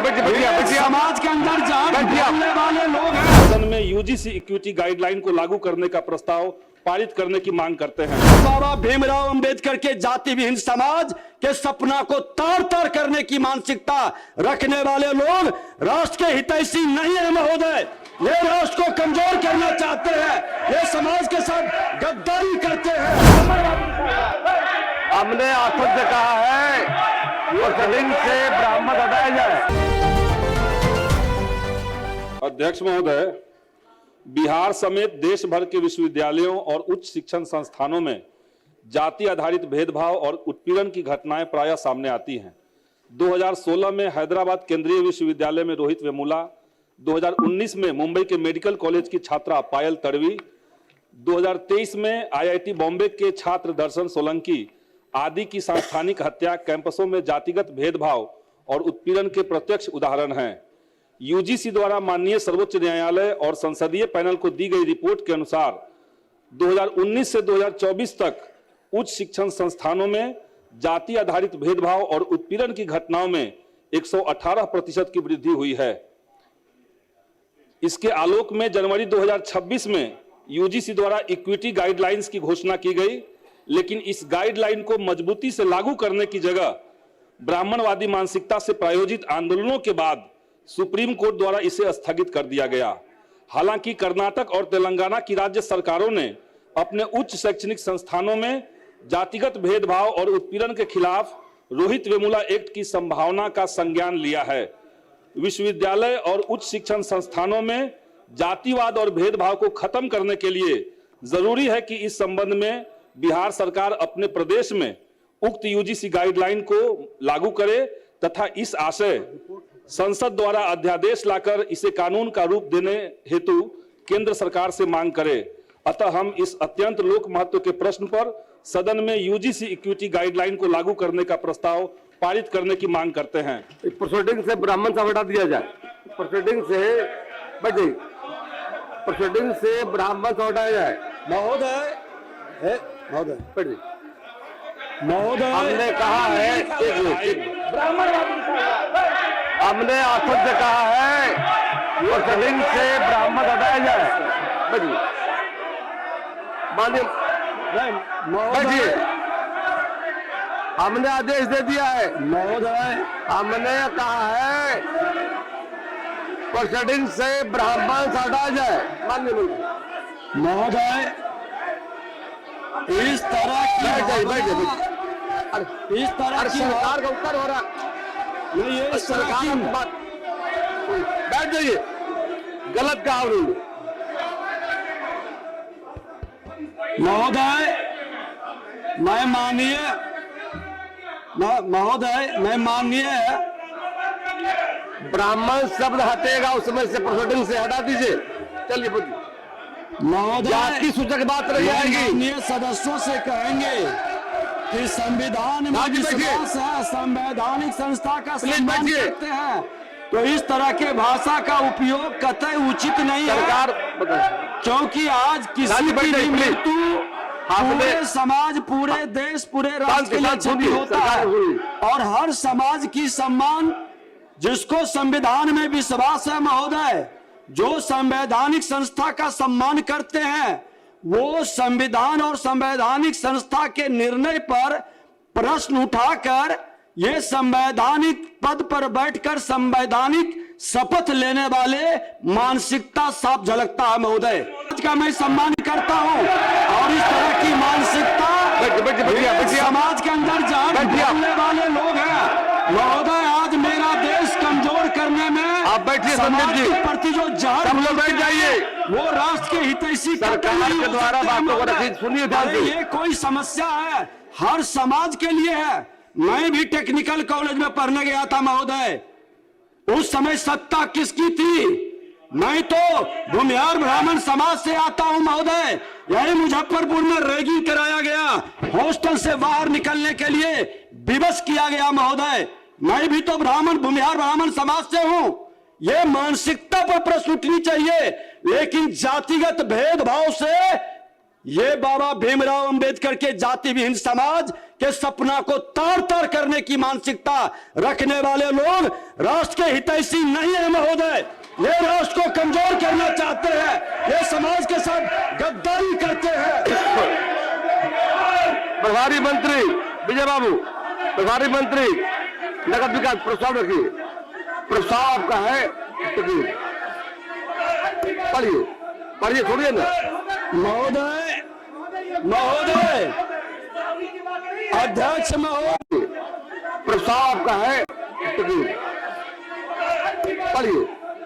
समाज के अंदर जान बोलने वाले लोग हैं। सदन में यूजीसी इक्विटी गाइडलाइन को लागू करने का प्रस्ताव पारित करने की मांग करते हैं। बाबा भीमराव अंबेडकर के जाति विहीन समाज के सपना को तार तार करने की मानसिकता रखने वाले लोग राष्ट्र के हितैषी नहीं है महोदय। ये राष्ट्र को कमजोर करना चाहते हैं, ये समाज के साथ गद्दारी करते हैं। हमने आखिर से कहा है वो सदन से ब्राह्मण हटाया जाए। अध्यक्ष महोदय, बिहार समेत देश भर के विश्वविद्यालयों और उच्च शिक्षण संस्थानों में जाति आधारित भेदभाव और उत्पीड़न की घटनाएं प्रायः सामने आती हैं। 2016 में हैदराबाद केंद्रीय विश्वविद्यालय में रोहित वेमुला, 2019 में मुंबई के मेडिकल कॉलेज की छात्रा पायल तड़वी, 2023 में आईआईटी बॉम्बे के छात्र दर्शन सोलंकी आदि की सांस्थानिक हत्या कैंपसों में जातिगत भेदभाव और उत्पीड़न के प्रत्यक्ष उदाहरण हैं। यूजीसी द्वारा माननीय सर्वोच्च न्यायालय और संसदीय पैनल को दी गई रिपोर्ट के अनुसार 2019 से 2024 तक उच्च शिक्षण संस्थानों में जाति आधारित भेदभाव और उत्पीड़न की घटनाओं में 118% की वृद्धि हुई है। इसके आलोक में जनवरी 2026 में यूजीसी द्वारा इक्विटी गाइडलाइंस की घोषणा की गई, लेकिन इस गाइडलाइन को मजबूती से लागू करने की जगह ब्राह्मणवादी मानसिकता से प्रायोजित आंदोलनों के बाद सुप्रीम कोर्ट द्वारा इसे स्थगित कर दिया गया। हालांकि कर्नाटक और तेलंगाना की राज्य सरकारों ने अपने उच्च शैक्षणिक संस्थानों में जातिगत भेदभाव और उत्पीड़न के खिलाफ रोहित वेमुला एक्ट की संभावना का संज्ञान लिया है। विश्वविद्यालय और उच्च शिक्षण संस्थानों में जातिवाद और भेदभाव को खत्म करने के लिए जरूरी है कि इस संबंध में बिहार सरकार अपने प्रदेश में उक्त यूजीसी गाइडलाइन को लागू करे तथा इस आशय संसद द्वारा अध्यादेश लाकर इसे कानून का रूप देने हेतु केंद्र सरकार से मांग करे। अतः हम इस अत्यंत लोक महत्व के प्रश्न पर सदन में यूजीसी इक्विटी गाइडलाइन को लागू करने का प्रस्ताव पारित करने की मांग करते हैं। प्रोसीडिंग से ब्राह्मण सब हटा दिया जाए। प्रोसीडिंग से प्रोसीडिंग से ब्राह्मण सब हटाया जाए। महोदय हमने कहा है हमने आखिर से कहा है वो सदन से ब्राह्मण हटाया जाए। बैठिए, हमने आदेश दे दिया है महोदय। हमने कहा है प्रोसीडिंग से ब्राह्मण हटाया जाए। माननीय मंत्री महोदय, इस तरह की इस तरह की सरकार का उत्तर हो रहा नहीं, ये सरकार की बात। बैठ जाइए, गलत कहा उन्होंने। महोदय मैं माननीय ब्राह्मण शब्द हटेगा उसमें से प्रोसीडिंग से हटा दीजिए। चलिए बोलिए। महोदय, जाति सूचक बात रही आएगी। माननीय सदस्यों से कहेंगे कि संविधान में विश्वास है, संवैधानिक संस्था का सम्मान करते हैं, तो इस तरह के भाषा का उपयोग कतई उचित नहीं है। क्योंकि आज किसी की भी मृत्यु पूरे समाज, पूरे देश, पूरे राष्ट्र के लिए क्षति होता है और हर समाज की सम्मान, जिसको संविधान में विश्वास है महोदय, जो संवैधानिक संस्था का सम्मान करते हैं, वो संविधान और संवैधानिक संस्था के निर्णय पर प्रश्न उठाकर ये संवैधानिक पद पर बैठकर संवैधानिक शपथ लेने वाले मानसिकता साफ झलकता है महोदय। का मैं सम्मान करता हूं और इस तरह की मानसिकता समाज के अंदर जान बोलने वाले लोग हैं महोदय। आज मेरा देश कमजोर करने में आप बैठिए, समाज के प्रति जो जहर सब लोग बैठ जाइए। वो राष्ट्र के हितैषी सरकार के द्वारा बातों को रखिए, सुनिए ध्यान से। ये कोई समस्या है, हर समाज के लिए है। मैं भी टेक्निकल कॉलेज में पढ़ने गया था महोदय, उस समय सत्ता किसकी थी? मैं तो भूमिहार ब्राह्मण समाज से आता हूं महोदय। यही मुजफ्फरपुर में रैगिंग कराया गया, हॉस्टल से बाहर निकलने के लिए विवश किया गया महोदय। मैं भी तो भूमिहार ब्राह्मण समाज से हूं। ये मानसिकता पर प्रश्न उठनी चाहिए, लेकिन जातिगत भेदभाव से ये बाबा भीमराव अंबेडकर के जाति विहीन समाज के सपना को तार तार करने की मानसिकता रखने वाले लोग राष्ट्र के हितैषी नहीं है महोदय। ये राष्ट्र को कमजोर करना चाहते हैं, ये समाज के साथ गद्दारी करते हैं। प्रभारी मंत्री विजय बाबू, प्रभारी मंत्री नगद विकास, प्रस्ताव रखिए। प्रस्ताव का है, पढ़िए पढ़िए, छोड़िए ना महोदय। महोदय अध्यक्ष महोदय, प्रस्ताव का है, पढ़िए।